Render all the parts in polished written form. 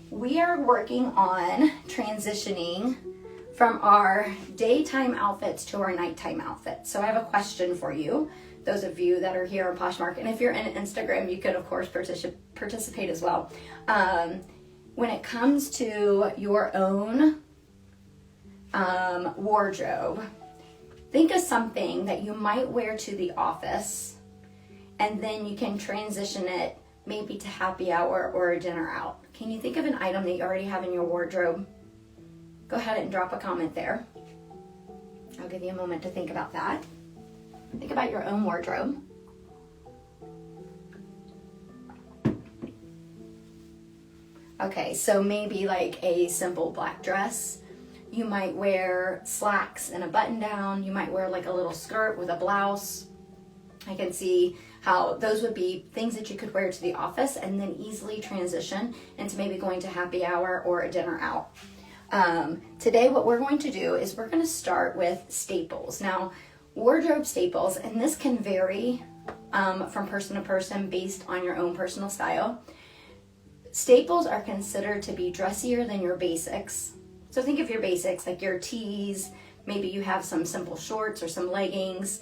we are working on transitioning from our daytime outfits to our nighttime outfits. So I have a question for you, those of you that are here on Poshmark, and if you're in Instagram, you could of course participate as well. When it comes to your own wardrobe, think of something that you might wear to the office, and then you can transition it maybe to happy hour or a dinner out. Can you think of an item that you already have in your wardrobe? Go ahead and drop a comment there. I'll give you a moment to think about that. Think about your own wardrobe. Okay, so maybe like a simple black dress. You might wear slacks and a button down. You might wear like a little skirt with a blouse. I can see how those would be things that you could wear to the office and then easily transition into maybe going to happy hour or a dinner out. Today what we're going to do is we're going to start with staples. Now, wardrobe staples, and this can vary from person to person based on your own personal style. Staples are considered to be dressier than your basics. So think of your basics like your tees, maybe you have some simple shorts or some leggings.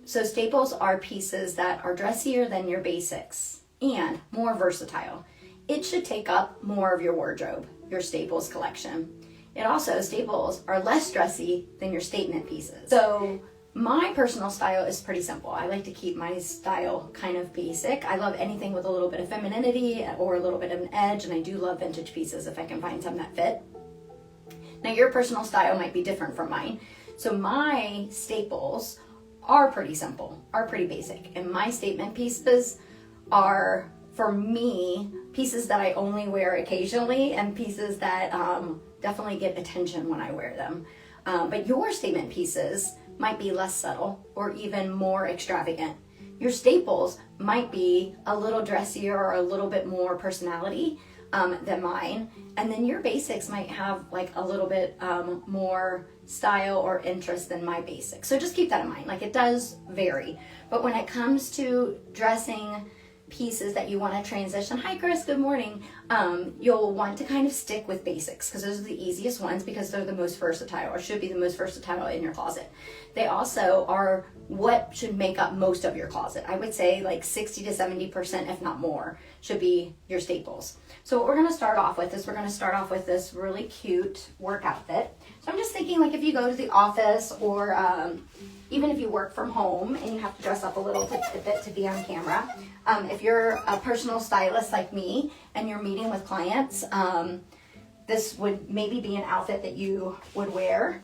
So staples are pieces that are dressier than your basics and more versatile. It should take up more of your wardrobe, your staples collection. It also, staples are less dressy than your statement pieces. So my personal style is pretty simple. I like to keep my style kind of basic. I love anything with a little bit of femininity or a little bit of an edge, and I do love vintage pieces if I can find some that fit. Now your personal style might be different from mine. So my staples are pretty simple, are pretty basic. And my statement pieces are, for me, pieces that I only wear occasionally and pieces that definitely get attention when I wear them. But your statement pieces might be less subtle or even more extravagant. Your staples might be a little dressier or a little bit more personality than mine. And then your basics might have like a little bit more style or interest than my basics. So just keep that in mind. Like, it does vary. But when it comes to dressing pieces that you want to transition, hi Chris, good morning, you'll want to kind of stick with basics because those are the easiest ones because they're the most versatile, or should be the most versatile in your closet. They also are what should make up most of your closet. I would say like 60 to 70%, if not more, should be your staples. So what we're going to start off with is we're going to start off with this really cute work outfit. So I'm just thinking, like, if you go to the office or even if you work from home and you have to dress up a little bit to be on camera. If you're a personal stylist like me and you're meeting with clients, this would maybe be an outfit that you would wear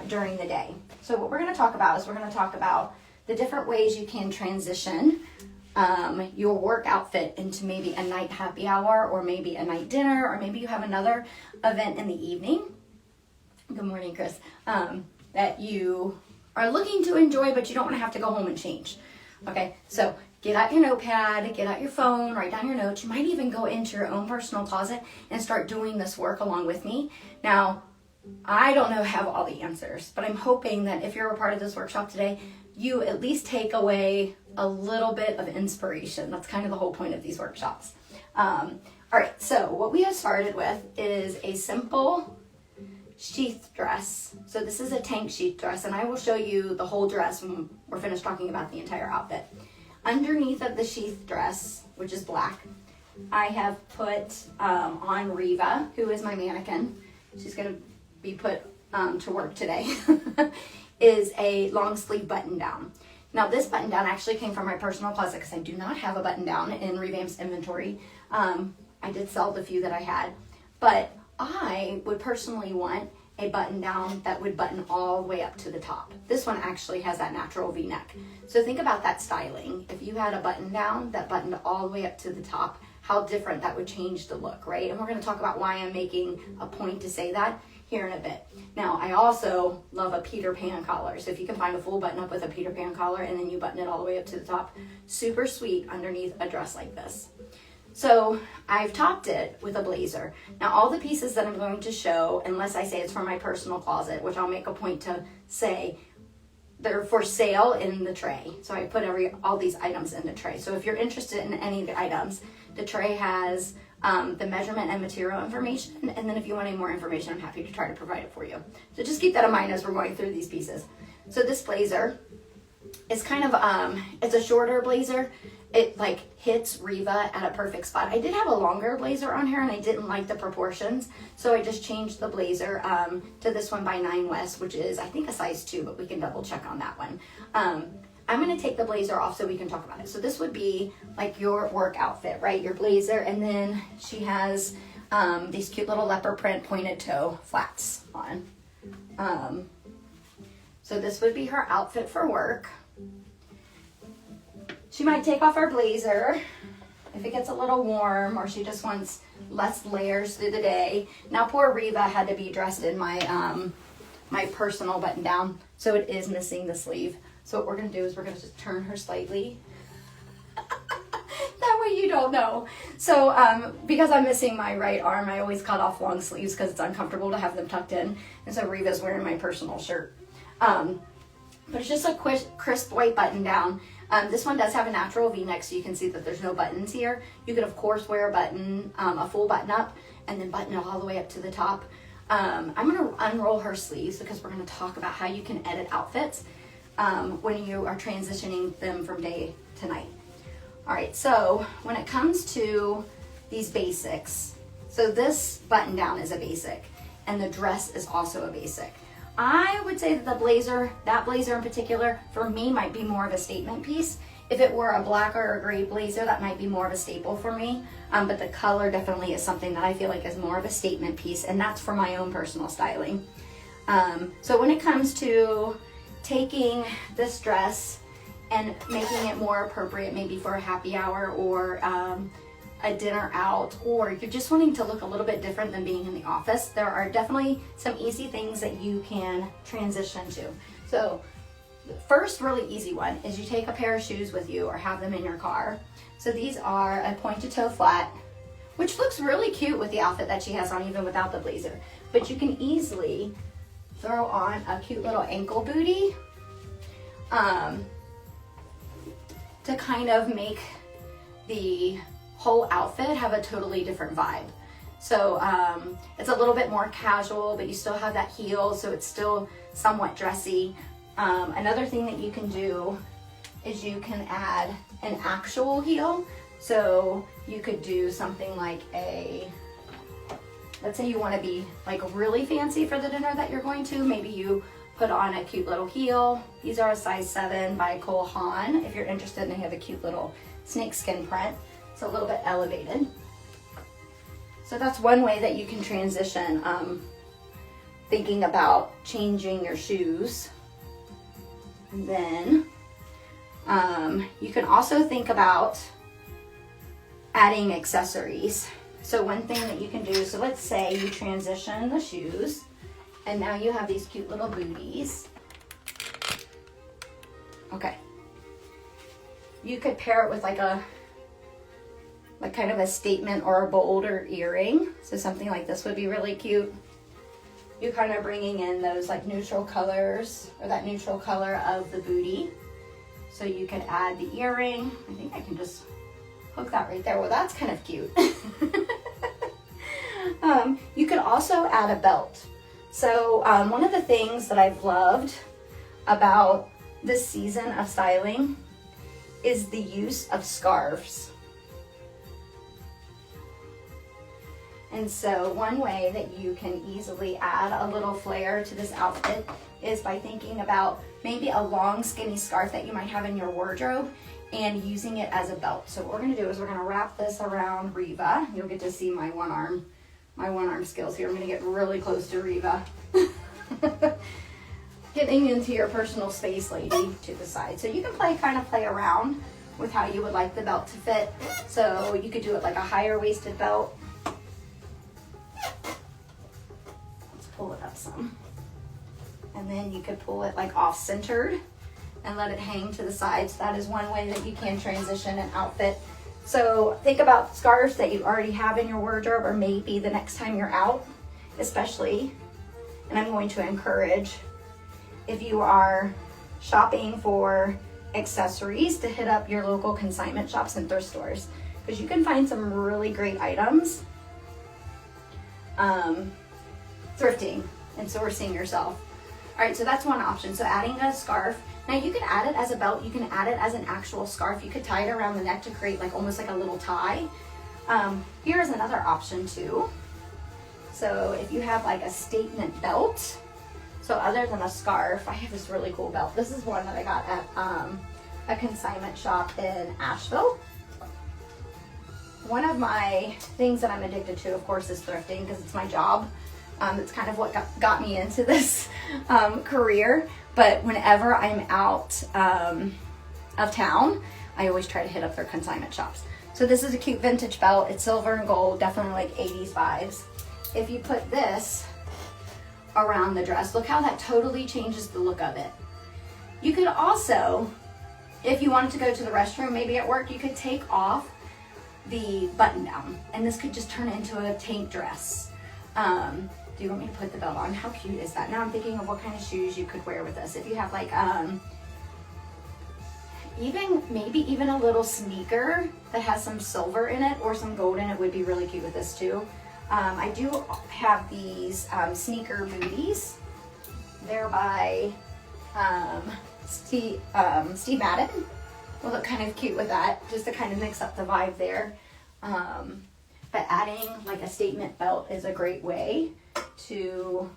during the day. So what we're going to talk about is we're going to talk about the different ways you can transition your work outfit into maybe a night happy hour or maybe a night dinner, or maybe you have another event in the evening. Good morning, Chris. That you are looking to enjoy, but you don't want to have to go home and change. Okay, so get out your notepad, get out your phone, write down your notes. You might even go into your own personal closet and start doing this work along with me. Now, I don't have all the answers, but I'm hoping that if you're a part of this workshop today, you at least take away a little bit of inspiration. That's kind of the whole point of these workshops. All right, so what we have started with is a simple sheath dress. So this is a tank sheath dress, and I will show you the whole dress when we're finished talking about the entire outfit. Underneath of the sheath dress, which is black, I have put on Riva, who is my mannequin. She's going to be put to work today, is a long sleeve button down. Now this button down actually came from my personal closet because I do not have a button down in Revamp's inventory. I did sell the few that I had, but I would personally want a button down that would button all the way up to the top. This one actually has that natural V-neck. So think about that styling. If you had a button down that buttoned all the way up to the top, how different that would change the look, right? And we're going to talk about why I'm making a point to say that here in a bit. Now, I also love a Peter Pan collar. So if you can find a full button up with a Peter Pan collar and then you button it all the way up to the top, super sweet underneath a dress like this. So I've topped it with a blazer. Now all the pieces that I'm going to show, unless I say it's from my personal closet, which I'll make a point to say, they're for sale in the tray. So I put all these items in the tray. So if you're interested in any of the items, the tray has the measurement and material information. And then if you want any more information, I'm happy to try to provide it for you. So just keep that in mind as we're going through these pieces. So this blazer is kind of, it's a shorter blazer. It like hits Riva at a perfect spot. I did have a longer blazer on here and I didn't like the proportions. So I just changed the blazer to this one by Nine West, which is I think a size 2, but we can double check on that one. I'm gonna take the blazer off so we can talk about it. So this would be like your work outfit, right? Your blazer, and then she has these cute little leopard print pointed toe flats on. So this would be her outfit for work. She might take off her blazer if it gets a little warm or she just wants less layers through the day. Now poor Riva had to be dressed in my my personal button down, so it is missing the sleeve. So what we're gonna do is we're gonna just turn her slightly. That way you don't know. So because I'm missing my right arm, I always cut off long sleeves because it's uncomfortable to have them tucked in. And so Riva's wearing my personal shirt. But it's just a crisp white button down. This one does have a natural V-neck, so you can see that there's no buttons here. You could, of course, wear a button, a full button up, and then button it all the way up to the top. I'm going to unroll her sleeves because we're going to talk about how you can edit outfits when you are transitioning them from day to night. All right, so when it comes to these basics, so this button down is a basic, and the dress is also a basic. I would say that that blazer in particular, for me, might be more of a statement piece. If it were a black or a gray blazer, that might be more of a staple for me. But the color definitely is something that I feel like is more of a statement piece, and that's for my own personal styling. So when it comes to taking this dress and making it more appropriate, maybe for a happy hour or a dinner out, or you're just wanting to look a little bit different than being in the office, there are definitely some easy things that you can transition to. So the first really easy one is you take a pair of shoes with you or have them in your car. So these are a pointed toe flat, which looks really cute with the outfit that she has on even without the blazer. But you can easily throw on a cute little ankle bootie to kind of make the whole outfit have a totally different vibe. So it's a little bit more casual, but you still have that heel, so it's still somewhat dressy. Another thing that you can do is you can add an actual heel. So you could do something like let's say you want to be like really fancy for the dinner that you're going to. Maybe you put on a cute little heel. These are a size 7 by Cole Haan. If you're interested, they have a cute little snakeskin print. It's a little bit elevated. So that's one way that you can transition, thinking about changing your shoes. And then you can also think about adding accessories. So one thing that you can do, so let's say you transition the shoes and now you have these cute little booties. Okay. You could pair it with like kind of a statement or a bolder earring. So something like this would be really cute. You're kind of bringing in those like neutral colors or that neutral color of the bootie. So you could add the earring. I think I can just hook that right there. Well, that's kind of cute. You could also add a belt. So one of the things that I've loved about this season of styling is the use of scarves. And so one way that you can easily add a little flair to this outfit is by thinking about maybe a long skinny scarf that you might have in your wardrobe and using it as a belt. So what we're gonna do is we're gonna wrap this around Riva. You'll get to see my one arm skills here. I'm gonna get really close to Riva. Getting into your personal space, lady, to the side. So you can kind of play around with how you would like the belt to fit. So you could do it like a higher waisted belt. Pull it up some, and then you could pull it like off centered and let it hang to the sides. That is one way that you can transition an outfit. So think about scarves that you already have in your wardrobe, or maybe the next time you're out, especially, and I'm going to encourage, if you are shopping for accessories, to hit up your local consignment shops and thrift stores. because you can find some really great items thrifting and sourcing yourself. All right, so that's one option. So adding a scarf. Now you can add it as a belt, you can add it as an actual scarf. You could tie it around the neck to create like almost like a little tie. Here's another option too. So if you have like a statement belt, so other than a scarf, I have this really cool belt. This is one that I got at a consignment shop in Asheville. One of my things that I'm addicted to, of course, is thrifting because it's my job. It's kind of what got me into this career. But whenever I'm out of town, I always try to hit up their consignment shops. So this is a cute vintage belt. It's silver and gold, definitely like 80s vibes. If you put this around the dress, look how that totally changes the look of it. You could also, if you wanted to go to the restroom, maybe at work, you could take off the button down and this could just turn into a tank dress. Do you want me to put the belt on? How cute is that? Now I'm thinking of what kind of shoes you could wear with this. If you have like maybe even a little sneaker that has some silver in it or some gold in it would be really cute with this too. I do have these sneaker booties. They're by Steve Madden. Will look kind of cute with that, just to kind of mix up the vibe there. But adding like a statement belt is a great way to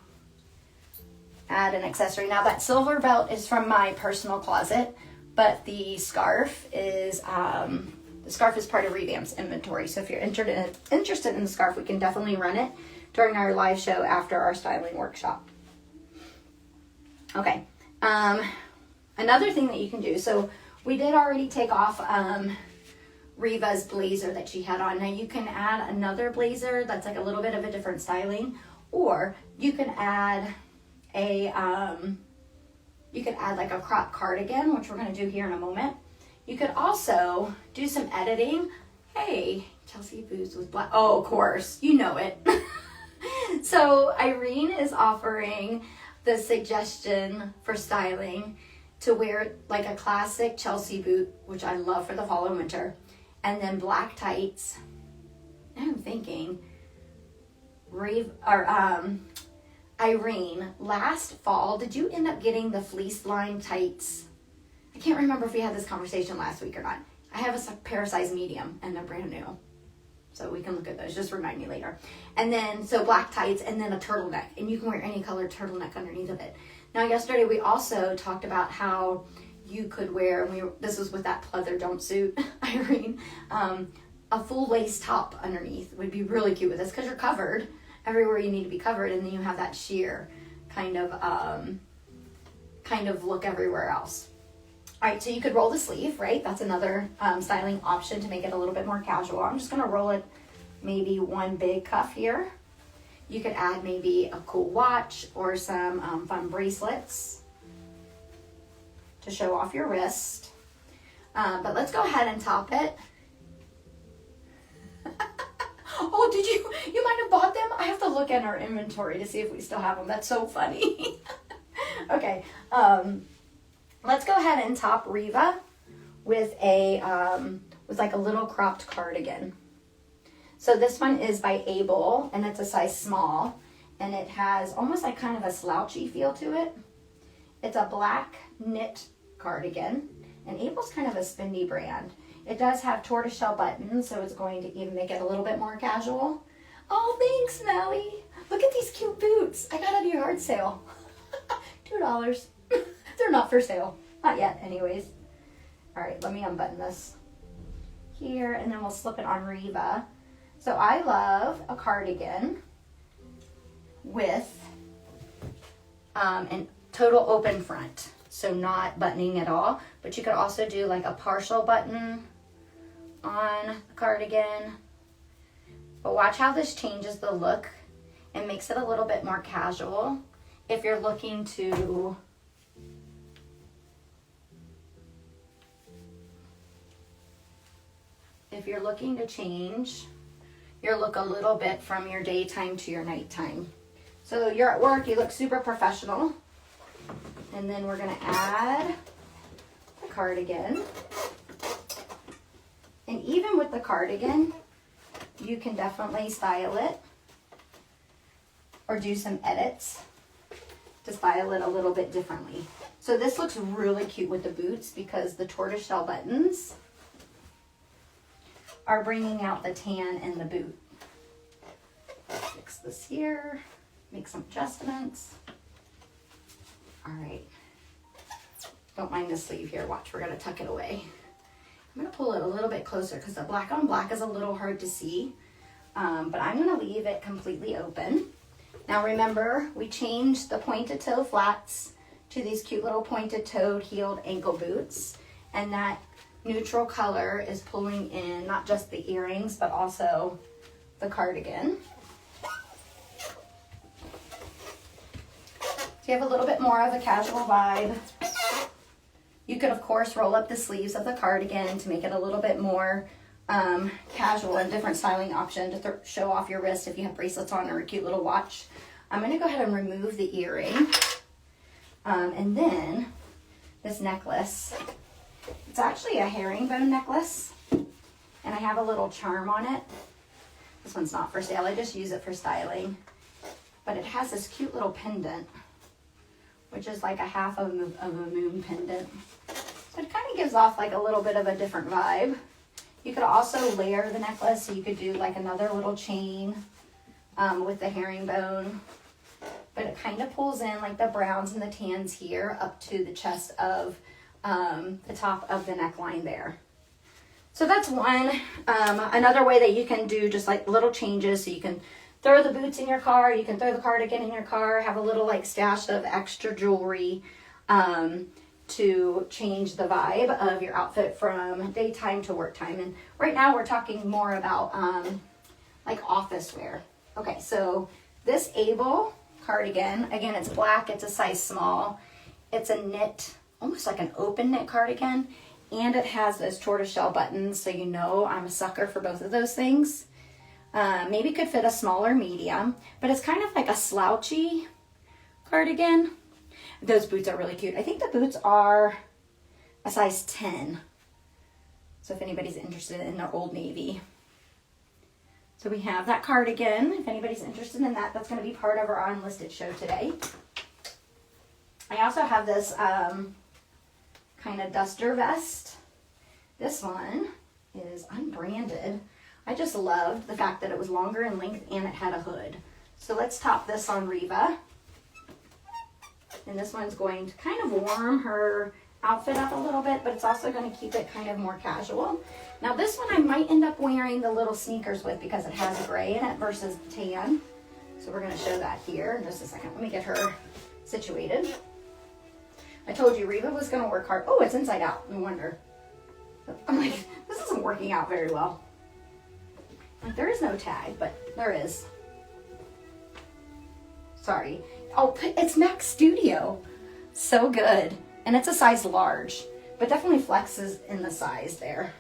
add an accessory. Now that silver belt is from my personal closet, but the scarf is part of Revamp's inventory. So if you're interested in the scarf, we can definitely run it during our live show after our styling workshop. Okay, another thing that you can do, so we did already take off Reva's blazer that she had on. Now you can add another blazer that's like a little bit of a different styling, or you can add like a crop cardigan, which we're going to do here in a moment. You could also do some editing. Hey, Chelsea Boots with black. Oh, of course, you know it. So Irene is offering the suggestion for styling to wear like a classic Chelsea boot, which I love for the fall and winter, and then black tights. I'm thinking Irene, last fall, did you end up getting the fleece line tights? I can't remember if we had this conversation last week or not. I have a pair size medium and they're brand new. So we can look at those, just remind me later. And then, so black tights and then a turtleneck, and you can wear any color turtleneck underneath of it. Now yesterday we also talked about how you could wear, this was with that pleather jumpsuit, Irene, a full lace top underneath would be really cute with this because you're covered everywhere you need to be covered, and then you have that sheer kind of look everywhere else. All right, so you could roll the sleeve, right? That's another styling option to make it a little bit more casual. I'm just gonna roll it maybe one big cuff here. You could add maybe a cool watch or some fun bracelets to show off your wrist. But let's go ahead and top it. Oh, you might have bought them? I have to look at our inventory to see if we still have them. That's so funny. Okay, let's go ahead and top Reva with with like a little cropped cardigan. So this one is by Able, and it's a size small, and it has almost like kind of a slouchy feel to it. It's a black knit cardigan, and Able's kind of a spendy brand. It does have tortoiseshell buttons, so it's going to even make it a little bit more casual. Oh, thanks, Melly. Look at these cute boots. I got at a yard sale. $2. They're not for sale. Not yet, anyways. All right, let me unbutton this here, and then we'll slip it on Reva. So I love a cardigan with an total open front, so not buttoning at all. But you could also do like a partial button on the cardigan. But watch how this changes the look and makes it a little bit more casual. If you're looking to change your look a little bit from your daytime to your nighttime. So you're at work, you look super professional. And then we're gonna add the cardigan. And even with the cardigan, you can definitely style it or do some edits to style it a little bit differently. So this looks really cute with the boots because the tortoiseshell buttons are bringing out the tan in the boot. Fix this here, make some adjustments. All right, don't mind the sleeve here. Watch, we're gonna tuck it away. I'm gonna pull it a little bit closer because the black on black is a little hard to see, but I'm gonna leave it completely open. Now remember, we changed the pointed toe flats to these cute little pointed toed heeled ankle boots, and that neutral color is pulling in not just the earrings, but also the cardigan. So you have a little bit more of a casual vibe. You could, of course, roll up the sleeves of the cardigan to make it a little bit more casual and different styling option to show off your wrist if you have bracelets on or a cute little watch. I'm going to go ahead and remove the earring. And then this necklace. It's actually a herringbone necklace, and I have a little charm on it. This one's not for sale. I just use it for styling. But it has this cute little pendant, which is like a half of a moon pendant. So it kind of gives off like a little bit of a different vibe. You could also layer the necklace, so you could do like another little chain with the herringbone. But it kind of pulls in like the browns and the tans here up to the chest of the top of the neckline there. So that's one. Another way that you can do just like little changes, so you can throw the boots in your car, you can throw the cardigan in your car, have a little like stash of extra jewelry to change the vibe of your outfit from daytime to work time. And right now we're talking more about like office wear. Okay, so this Able cardigan, again, it's black, it's a size small. It's a knit, almost like an open knit cardigan, and it has those tortoiseshell buttons, so you know I'm a sucker for both of those things. Maybe could fit a smaller medium, but it's kind of like a slouchy cardigan. Those boots are really cute. I think the boots are a size 10. So if anybody's interested in their Old Navy. So we have that cardigan. If anybody's interested in that, that's going to be part of our unlisted show today. I also have this kind of duster vest. This one is unbranded. I just loved the fact that it was longer in length and it had a hood. So let's top this on Reva. And this one's going to kind of warm her outfit up a little bit, but it's also going to keep it kind of more casual. Now this one I might end up wearing the little sneakers with because it has gray in it versus tan. So we're going to show that here in just a second. Let me get her situated. I told you Reva was going to work hard. Oh, it's inside out. No wonder. I'm like, this isn't working out very well. Like, there is no tag, but there is. Sorry. Oh, it's Mac Studio. So good. And it's a size large, but definitely flexes in the size there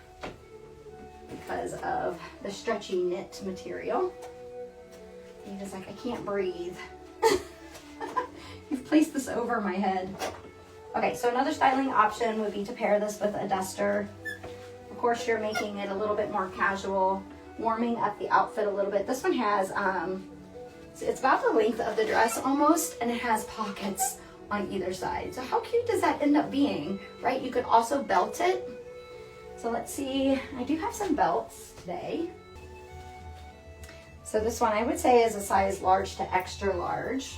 because of the stretchy knit material. And he's like, I can't breathe. You've placed this over my head. Okay, so another styling option would be to pair this with a duster. Of course, you're making it a little bit more casual, warming up the outfit a little bit. This one has, it's about the length of the dress almost, and it has pockets on either side. So how cute does that end up being, right? You could also belt it. So let's see, I do have some belts today. So this one I would say is a size large to extra large,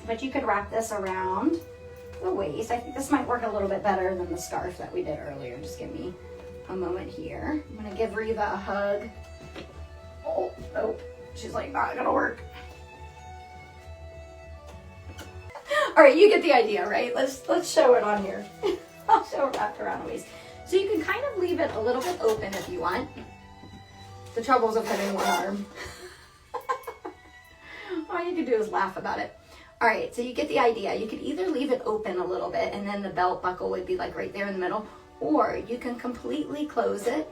but you could wrap this around the waist. I think this might work a little bit better than the scarf that we did earlier. Just give me a moment here. I'm gonna give Reva a hug. Oh, nope, she's like, not gonna work. All right, you get the idea, right? Let's show it on here. I'll show it wrapped around the waist. So you can kind of leave it a little bit open if you want. The troubles of having one arm. All you can do is laugh about it. All right, so you get the idea. You could either leave it open a little bit and then the belt buckle would be like right there in the middle, or you can completely close it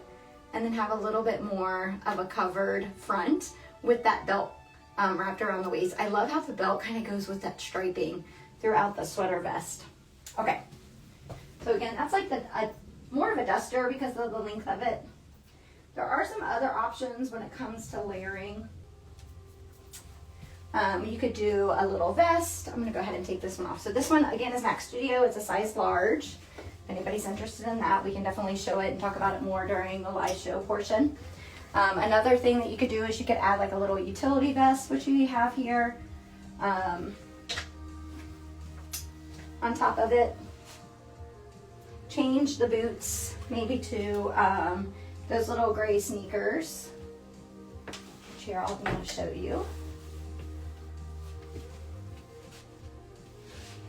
and then have a little bit more of a covered front with that belt wrapped around the waist. I love how the belt kind of goes with that striping throughout the sweater vest. Okay, so again, that's like more of a duster because of the length of it. There are some other options when it comes to layering. You could do a little vest. I'm going to go ahead and take this one off. So this one, again, is Mac Studio. It's a size large. If anybody's interested in that, we can definitely show it and talk about it more during the live show portion. Another thing that you could do is you could add like a little utility vest, which we have here, on top of it. Change the boots maybe to those little gray sneakers, which here I'm going to show you.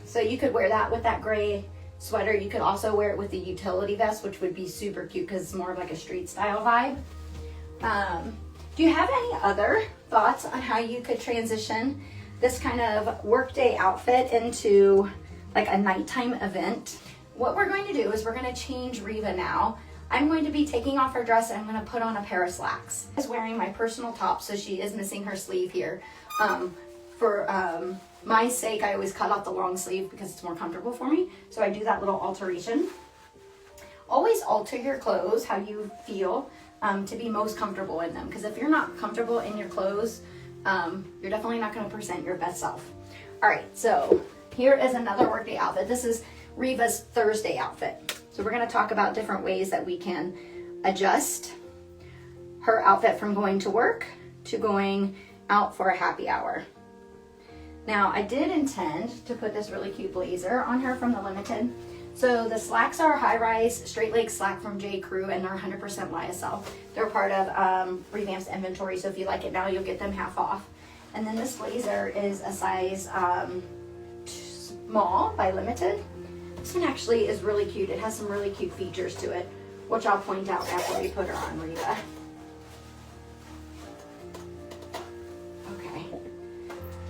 So you could wear that with that gray sweater. You could also wear it with the utility vest, which would be super cute because it's more of like a street style vibe. Do you have any other thoughts on how you could transition this kind of workday outfit into like a nighttime event? What we're going to do is we're going to change Riva now. I'm going to be taking off her dress and I'm going to put on a pair of slacks. She's wearing my personal top, so she is missing her sleeve here. For my sake, I always cut off the long sleeve because it's more comfortable for me. So I do that little alteration. Always alter your clothes how you feel to be most comfortable in them. Because if you're not comfortable in your clothes, you're definitely not going to present your best self. All right, so here is another workday outfit. This is Riva's Thursday outfit. So we're going to talk about different ways that we can adjust her outfit from going to work to going out for a happy hour. Now, I did intend to put this really cute blazer on her from the Limited. So the slacks are high-rise straight leg slack from J. Crew, and they're 100% YSL. They're part of Revamp's inventory, so if you like it now, you'll get them half off. And then this blazer is a size small by Limited. This one actually is really cute. It has some really cute features to it, which I'll point out after we put her on Riva.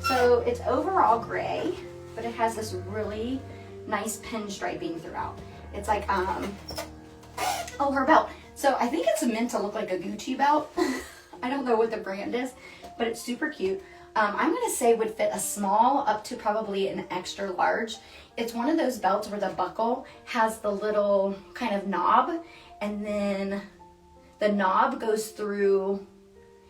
So it's overall gray, but it has this really nice pinstriping throughout. It's like, oh, her belt. So I think it's meant to look like a Gucci belt. I don't know what the brand is, but it's super cute. I'm gonna say would fit a small up to probably an extra large. It's one of those belts where the buckle has the little kind of knob, and then the knob goes through,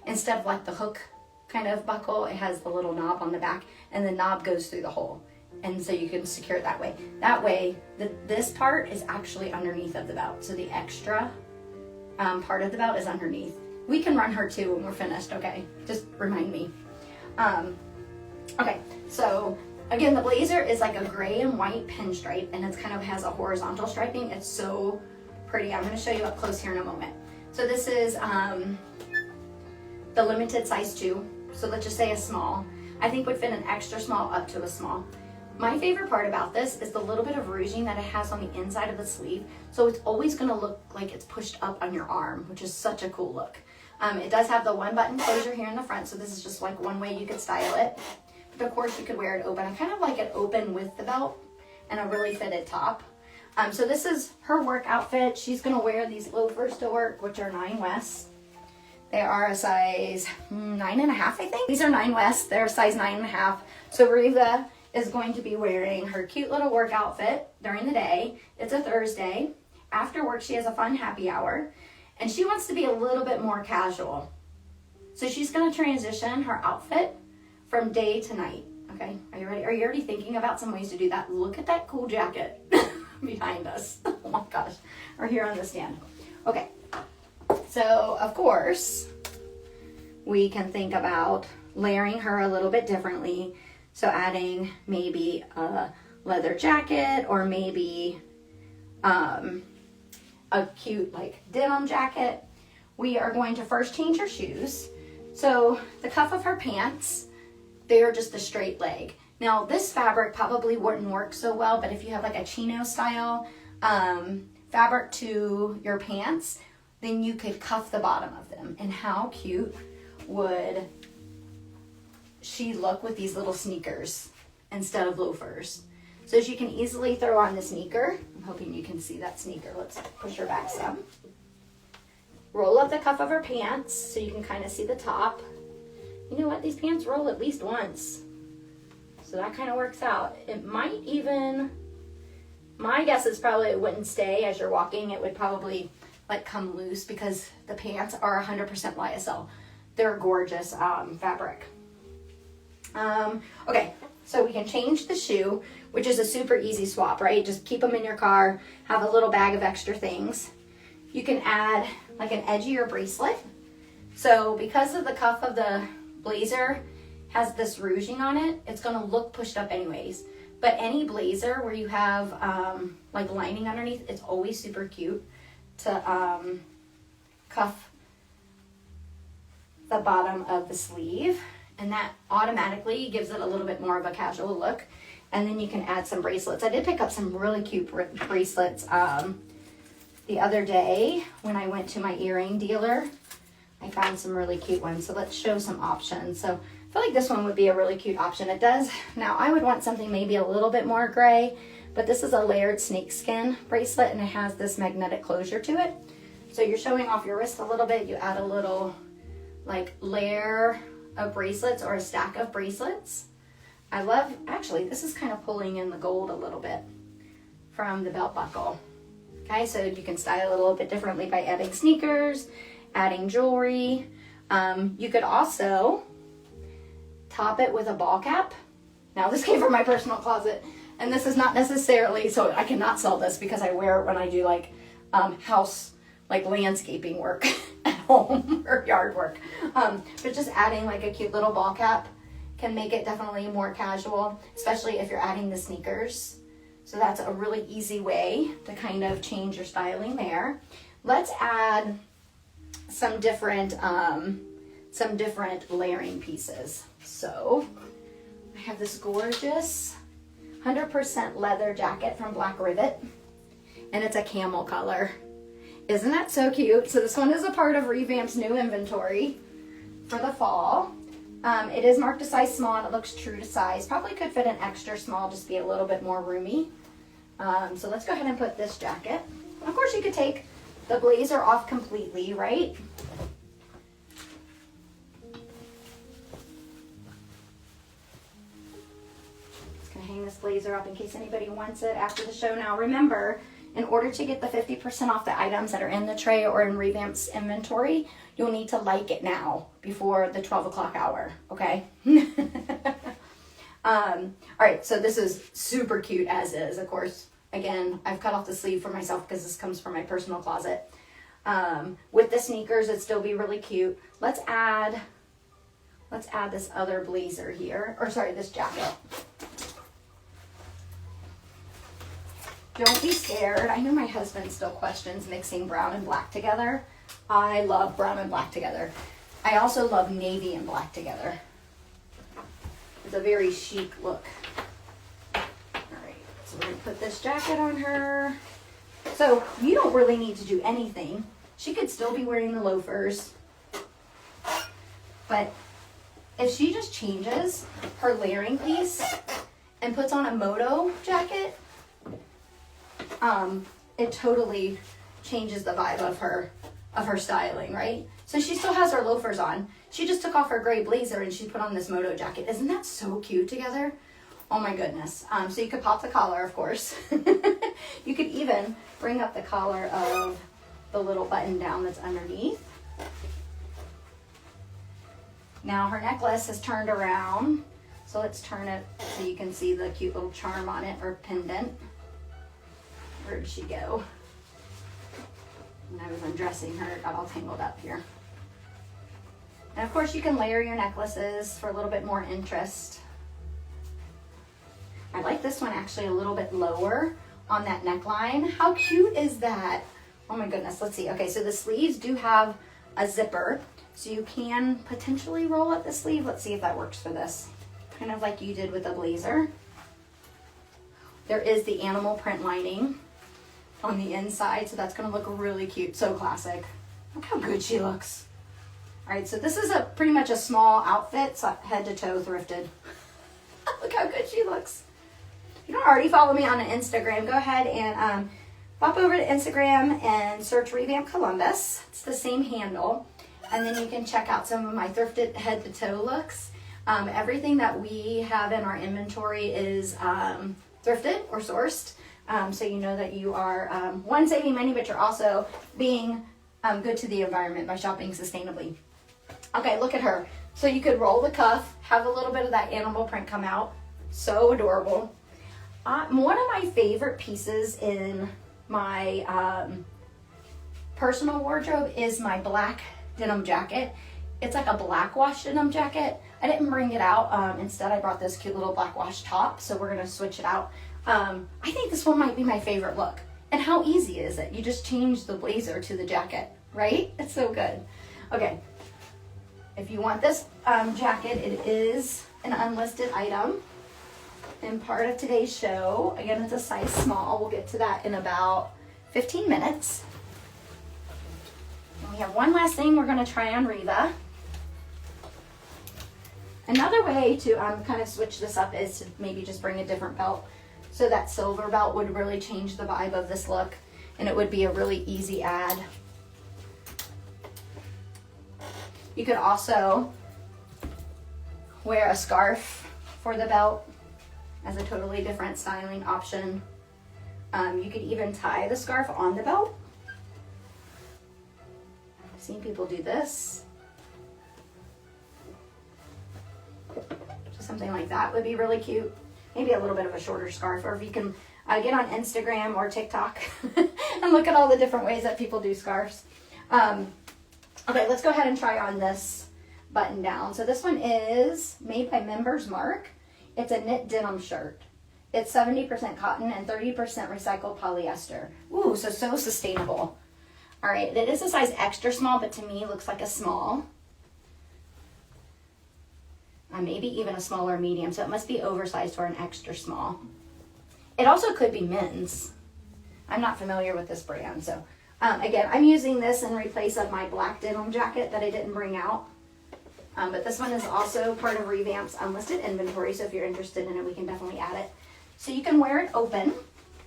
instead of like the hook kind of buckle, it has the little knob on the back, and the knob goes through the hole, and so you can secure it that way. That way, this part is actually underneath of the belt, so the extra part of the belt is underneath. We can run her too when we're finished, okay? Just remind me. Okay, so again, the blazer is like a gray and white pinstripe, and it's kind of has a horizontal striping. It's so pretty. I'm going to show you up close here in a moment. So this is the Limited size 2. So let's just say a small. I think would fit an extra small up to a small. My favorite part about this is the little bit of ruching that it has on the inside of the sleeve. So it's always going to look like it's pushed up on your arm, which is such a cool look. It does have the one button closure here in the front, so this is just like one way you could style it. But of course you could wear it open. I kind of like it open with the belt and a really fitted top. So this is her work outfit. She's going to wear these loafers to work, which are 9 West. They are a size 9.5, I think. These are 9 West. They're a size 9.5. So Riva is going to be wearing her cute little work outfit during the day. It's a Thursday. After work, she has a fun happy hour, and she wants to be a little bit more casual. So she's going to transition her outfit from day to night. Okay, are you ready? Are you already thinking about some ways to do that? Look at that cool jacket behind us. Oh my gosh, or here on the stand. Okay. So, of course, we can think about layering her a little bit differently. So adding maybe a leather jacket, or maybe a cute like denim jacket. We are going to first change her shoes. So the cuff of her pants, they are just a straight leg. Now this fabric probably wouldn't work so well, but if you have like a chino style fabric to your pants, then you could cuff the bottom of them. And how cute would she look with these little sneakers instead of loafers? So she can easily throw on the sneaker. I'm hoping you can see that sneaker. Let's push her back some. Roll up the cuff of her pants so you can kind of see the top. You know what? These pants roll at least once. So that kind of works out. It might even, my guess is probably it wouldn't stay as you're walking. It would probably like come loose because the pants are 100% lyocell. They're gorgeous fabric. Okay, so we can change the shoe, which is a super easy swap, right? Just keep them in your car, have a little bag of extra things. You can add like an edgier bracelet. So because of the cuff of the blazer has this rouging on it, it's gonna look pushed up anyways. But any blazer where you have like lining underneath, it's always super cute to cuff the bottom of the sleeve, and that automatically gives it a little bit more of a casual look. And then you can add some bracelets. I did pick up some really cute bracelets the other day when I went to my earring dealer. I found some really cute ones, so let's show some options. So I feel like this one would be a really cute option. It does. Now I would want something maybe a little bit more gray, but this is a layered snakeskin bracelet and it has this magnetic closure to it. So you're showing off your wrist a little bit. You add a little like layer of bracelets or a stack of bracelets. I love, actually this is kind of pulling in the gold a little bit from the belt buckle. Okay, so you can style it a little bit differently by adding sneakers, adding jewelry. You could also top it with a ball cap. Now this came from my personal closet, and this is not necessarily, so I cannot sell this because I wear it when I do like house, like landscaping work at home or yard work. But just adding like a cute little ball cap can make it definitely more casual, especially if you're adding the sneakers. So that's a really easy way to kind of change your styling there. Let's add some different layering pieces. So I have this gorgeous 100% leather jacket from Black Rivet, and it's a camel color. Isn't that so cute? So this one is a part of Revamp's new inventory for the fall. It is marked a size small and it looks true to size. Probably could fit an extra small, just be a little bit more roomy. So let's go ahead and put this jacket. Of course you could take the blazer off completely, right? Just gonna hang this blazer up in case anybody wants it after the show. Now remember, in order to get the 50% off the items that are in the tray or in Revamp's inventory, you'll need to like it now before the 12 o'clock hour, okay? All right, so this is super cute as is. Of course, again, I've cut off the sleeve for myself because this comes from my personal closet. With the sneakers, it'd still be really cute. Let's add this other blazer here, or sorry, this jacket. Don't be scared. I know my husband still questions mixing brown and black together. I love brown and black together. I also love navy and black together. It's a very chic look. All right, so we're gonna put this jacket on her. So you don't really need to do anything. She could still be wearing the loafers. But if she just changes her layering piece and puts on a moto jacket, it totally changes the vibe of her styling, right? So she still has her loafers on. She just took off her gray blazer and she put on this moto jacket. Isn't that so cute together? Oh my goodness. So you could pop the collar, of course. You could even bring up the collar of the little button down that's underneath. Now her necklace has turned around. So let's turn it so you can see the cute little charm on it, or pendant. Where did she go? When I was undressing her, it got all tangled up here. And of course you can layer your necklaces for a little bit more interest. I like this one actually a little bit lower on that neckline. How cute is that? Oh my goodness, let's see. Okay, so the sleeves do have a zipper, so you can potentially roll up the sleeve. Let's see if that works for this. Kind of like you did with the blazer. There is the animal print lining on the inside, so that's gonna look really cute. So classic. Look how good she looks. All right, so this is pretty much a small outfit, so head to toe thrifted. Look how good she looks. If you don't already follow me on Instagram, go ahead and pop over to Instagram and search Revamp Columbus. It's the same handle. And then you can check out some of my thrifted head to toe looks. Everything that we have in our inventory is thrifted or sourced. So you know that you are, one, saving money, but you're also being good to the environment by shopping sustainably. Okay, look at her. So you could roll the cuff, have a little bit of that animal print come out. So adorable. One of my favorite pieces in my personal wardrobe is my black denim jacket. It's like a black wash denim jacket. I didn't bring it out. Instead, I brought this cute little black wash top. So we're going to switch it out. I think this one might be my favorite look. And how easy is it? You just change the blazer to the jacket, right? It's so good. Okay. If you want this jacket, it is an unlisted item and part of today's show. Again, it's a size small. We'll get to that in about 15 minutes. And we have one last thing we're going to try on Riva. Another way to kind of switch this up is to maybe just bring a different belt. So that silver belt would really change the vibe of this look, and it would be a really easy add. You could also wear a scarf for the belt as a totally different styling option. You could even tie the scarf on the belt. I've seen people do this. So something like that would be really cute. Maybe a little bit of a shorter scarf, or if you can get on Instagram or TikTok and look at all the different ways that people do scarves. Okay, let's go ahead and try on this button down. So this one is made by Members Mark. It's a knit denim shirt. It's 70% cotton and 30% recycled polyester. Ooh, so sustainable. All right, it is a size extra small, but to me looks like a small. Maybe even a smaller medium, so it must be oversized or an extra small. It also could be men's. I'm not familiar with this brand, so again, I'm using this in replace of my black denim jacket that I didn't bring out. But this one is also part of Revamp's unlisted inventory, so if you're interested in it, we can definitely add it. So you can wear it open.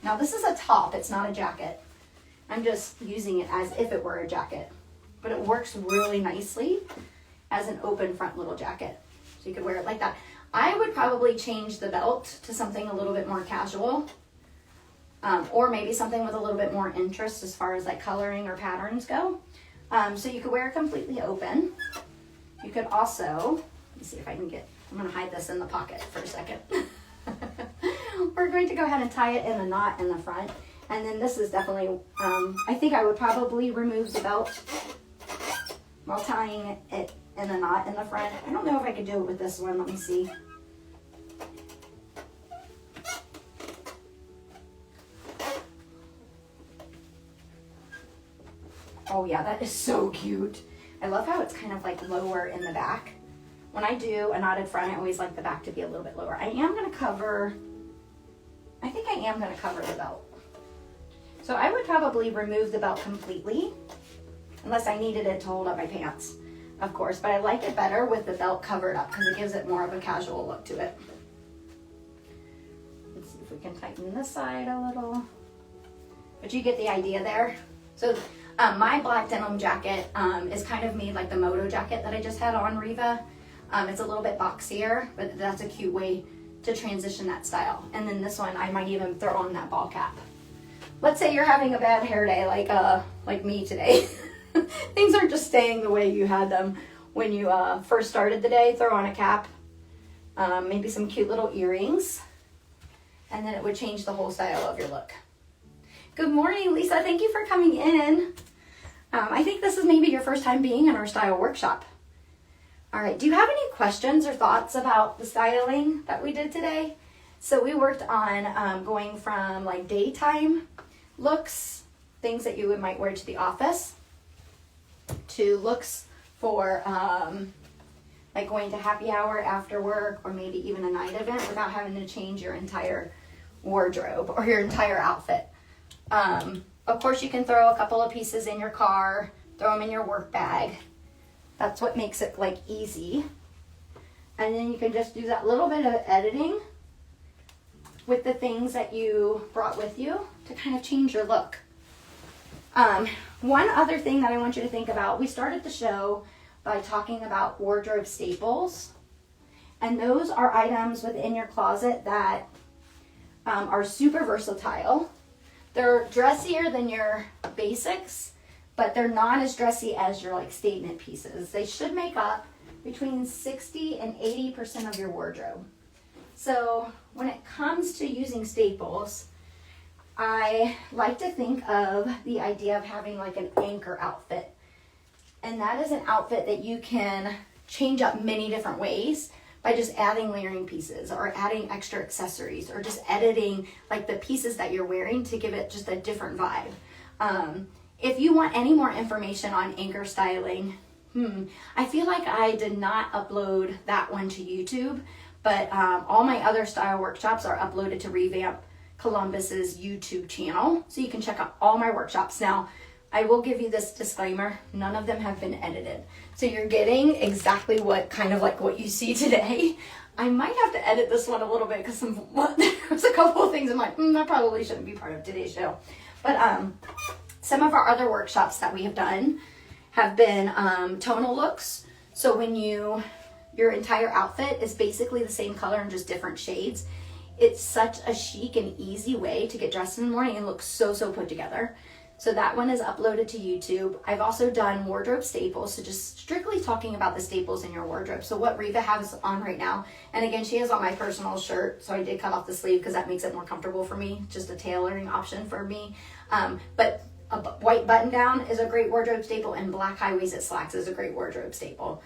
Now this is a top, it's not a jacket. I'm just using it as if it were a jacket, but it works really nicely as an open front little jacket. So you could wear it like that. I would probably change the belt to something a little bit more casual, or maybe something with a little bit more interest as far as like coloring or patterns go. So you could wear it completely open. You could also, let me see if I can get, I'm going to hide this in the pocket for a second. We're going to go ahead and tie it in a knot in the front. And then this is definitely, I think I would probably remove the belt while tying it in a knot in the front. I don't know if I could do it with this one. Let me see. Oh yeah, that is so cute. I love how it's kind of like lower in the back. When I do a knotted front, I always like the back to be a little bit lower. I think I am going to cover the belt. So I would probably remove the belt completely, unless I needed it to hold up my pants, of course. But I like it better with the belt covered up because it gives it more of a casual look to it. Let's see if we can tighten this side a little. But you get the idea there. So my black denim jacket is kind of made like the moto jacket that I just had on Riva. It's a little bit boxier, but that's a cute way to transition that style. And then this one, I might even throw on that ball cap. Let's say you're having a bad hair day like me today. Things aren't just staying the way you had them when you first started the day. Throw on a cap, maybe some cute little earrings, and then it would change the whole style of your look. Good morning, Lisa. Thank you for coming in. I think this is maybe your first time being in our style workshop. All right, do you have any questions or thoughts about the styling that we did today? So we worked on going from like daytime looks, things that you might wear to the office, to looks for like going to happy hour after work, or maybe even a night event without having to change your entire wardrobe or your entire outfit. Of course, you can throw a couple of pieces in your car, throw them in your work bag. That's what makes it like easy. And then you can just do that little bit of editing with the things that you brought with you to kind of change your look. One other thing that I want you to think about, we started the show by talking about wardrobe staples. And those are items within your closet that are super versatile. They're dressier than your basics, but they're not as dressy as your like statement pieces. They should make up between 60 and 80% of your wardrobe. So when it comes to using staples, I like to think of the idea of having like an anchor outfit. And that is an outfit that you can change up many different ways by just adding layering pieces or adding extra accessories or just editing like the pieces that you're wearing to give it just a different vibe. If you want any more information on anchor styling, I feel like I did not upload that one to YouTube, but all my other style workshops are uploaded to Revamp Columbus's YouTube channel, so you can check out all my workshops. Now, I will give you this disclaimer, none of them have been edited. So you're getting exactly what you see today. I might have to edit this one a little bit because there's a couple of things I'm like, that probably shouldn't be part of today's show. But some of our other workshops that we have done have been tonal looks. So when your entire outfit is basically the same color in just different shades, it's such a chic and easy way to get dressed in the morning and look so put together. So that one is uploaded to YouTube. I've also done wardrobe staples, so just strictly talking about the staples in your wardrobe. So what Reva has on right now, and again, she has on my personal shirt, so I did cut off the sleeve because that makes it more comfortable for me, just a tailoring option for me. But a white button down is a great wardrobe staple, and black high-waisted slacks is a great wardrobe staple.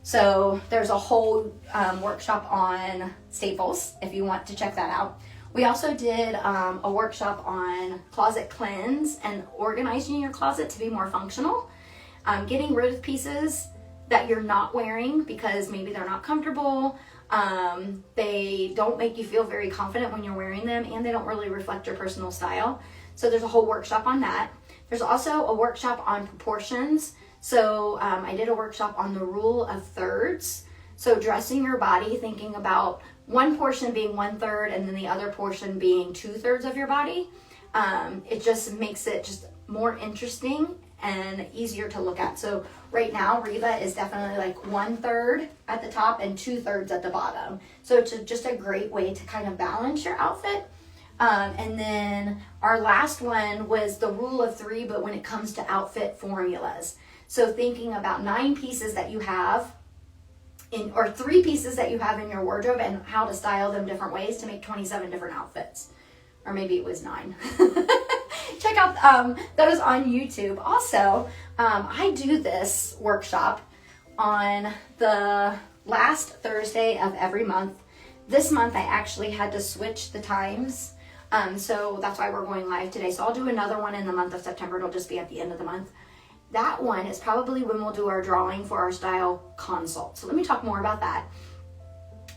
So there's a whole workshop on staples if you want to check that out. We also did a workshop on closet cleanse and organizing your closet to be more functional. Getting rid of pieces that you're not wearing because maybe they're not comfortable. They don't make you feel very confident when you're wearing them, and they don't really reflect your personal style. So there's a whole workshop on that. There's also a workshop on proportions. So I did a workshop on the rule of thirds. So dressing your body, thinking about one portion being 1/3 and then the other portion being 2/3 of your body. It just makes it just more interesting and easier to look at. So right now, Reva is definitely like 1/3 at the top and 2/3 at the bottom. So it's just a great way to kind of balance your outfit. And then our last one was the rule of 3, but when it comes to outfit formulas. So thinking about 9 pieces that you have or 3 pieces that you have in your wardrobe and how to style them different ways to make 27 different outfits. Or maybe it was 9. Check out those on YouTube. Also, I do this workshop on the last Thursday of every month. This month I actually had to switch the times. So that's why we're going live today. So I'll do another one in the month of September. It'll just be at the end of the month. That one is probably when we'll do our drawing for our style consult. So let me talk more about that.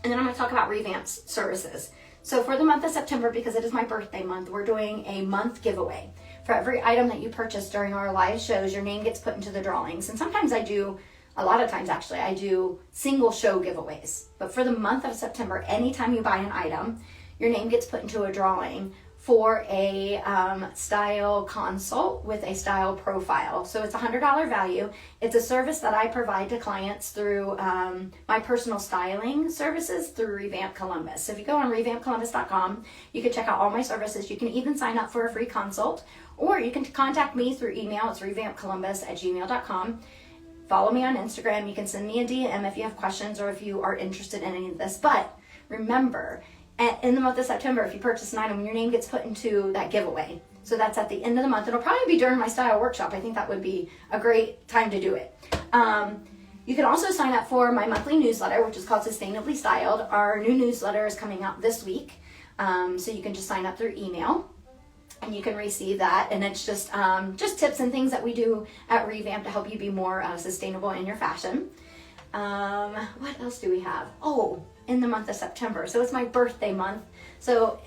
And then I'm going to talk about Revamp's services. So for the month of September, because it is my birthday month, we're doing a month giveaway. For every item that you purchase during our live shows, your name gets put into the drawings. And sometimes a lot of times actually, I do single show giveaways. But for the month of September, anytime you buy an item, your name gets put into a drawing for a style consult with a style profile. So it's a $100 value. It's a service that I provide to clients through my personal styling services through Revamp Columbus. So if you go on revampcolumbus.com, you can check out all my services. You can even sign up for a free consult, or you can contact me through email. It's revampcolumbus@gmail.com. Follow me on Instagram. You can send me a DM if you have questions or if you are interested in any of this. But remember, in the month of September, if you purchase an item, your name gets put into that giveaway. So that's at the end of the month. It'll probably be during my style workshop. I think that would be a great time to do it. You can also sign up for my monthly newsletter, which is called Sustainably Styled. Our new newsletter is coming out this week. So you can just sign up through email and you can receive that. And it's just tips and things that we do at Revamp to help you be more sustainable in your fashion. What else do we have? Oh, in the month of September. So it's my birthday month. So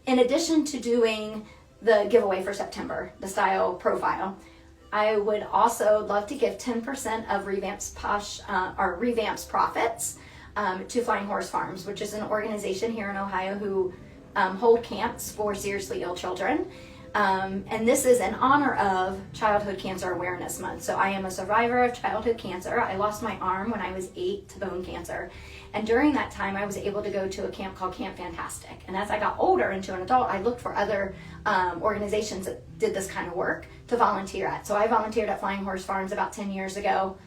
in addition to doing the giveaway for September, the style profile, I would also love to give 10% of Revamp's profits to Flying Horse Farms, which is an organization here in Ohio who hold camps for seriously ill children. And this is in honor of Childhood Cancer Awareness Month. So I am a survivor of childhood cancer. I lost my arm when I was 8 to bone cancer. And during that time, I was able to go to a camp called Camp Fantastic. And as I got older into an adult, I looked for other organizations that did this kind of work to volunteer at. So I volunteered at Flying Horse Farms about 10 years ago.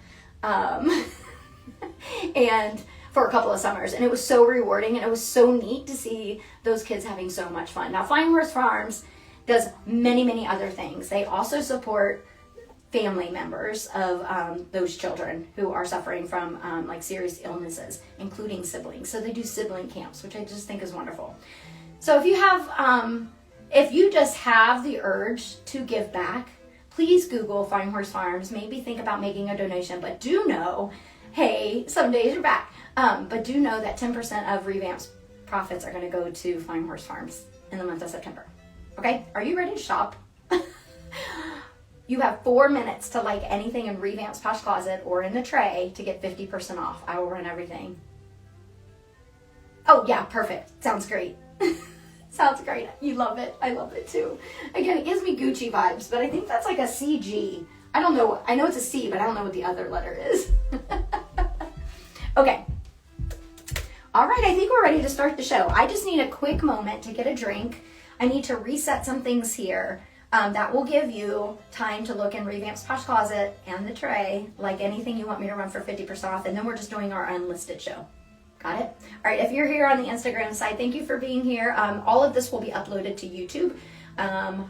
And for a couple of summers, and it was so rewarding, and it was so neat to see those kids having so much fun. Now, Flying Horse Farms does many other things. They also support family members of those children who are suffering from like serious illnesses, including siblings. So they do sibling camps, which I just think is wonderful. So if you have, if you just have the urge to give back, please Google Flying Horse Farms. Maybe think about making a donation, but do know, hey, some days you're back. But do know that 10% of Revamp's profits are going to go to Flying Horse Farms in the month of September. Okay, are you ready to shop? You have 4 minutes to like anything in Revamp's Posh Closet or in the tray to get 50% off. I will run everything. Oh yeah, perfect. Sounds great. Sounds great. You love it. I love it too. Again, it gives me Gucci vibes, but I think that's like a CG. I don't know. I know it's a C, but I don't know what the other letter is. Okay. All right, I think we're ready to start the show. I just need a quick moment to get a drink. I need to reset some things here. That will give you time to look in Revamp's Posh Closet and the tray, like anything you want me to run for 50% off, and then we're just doing our unlisted show. Got it? All right, if you're here on the Instagram side, thank you for being here. All of this will be uploaded to YouTube,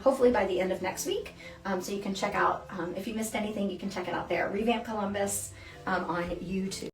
hopefully by the end of next week. So you can check out, if you missed anything, you can check it out there. Revamp Columbus on YouTube.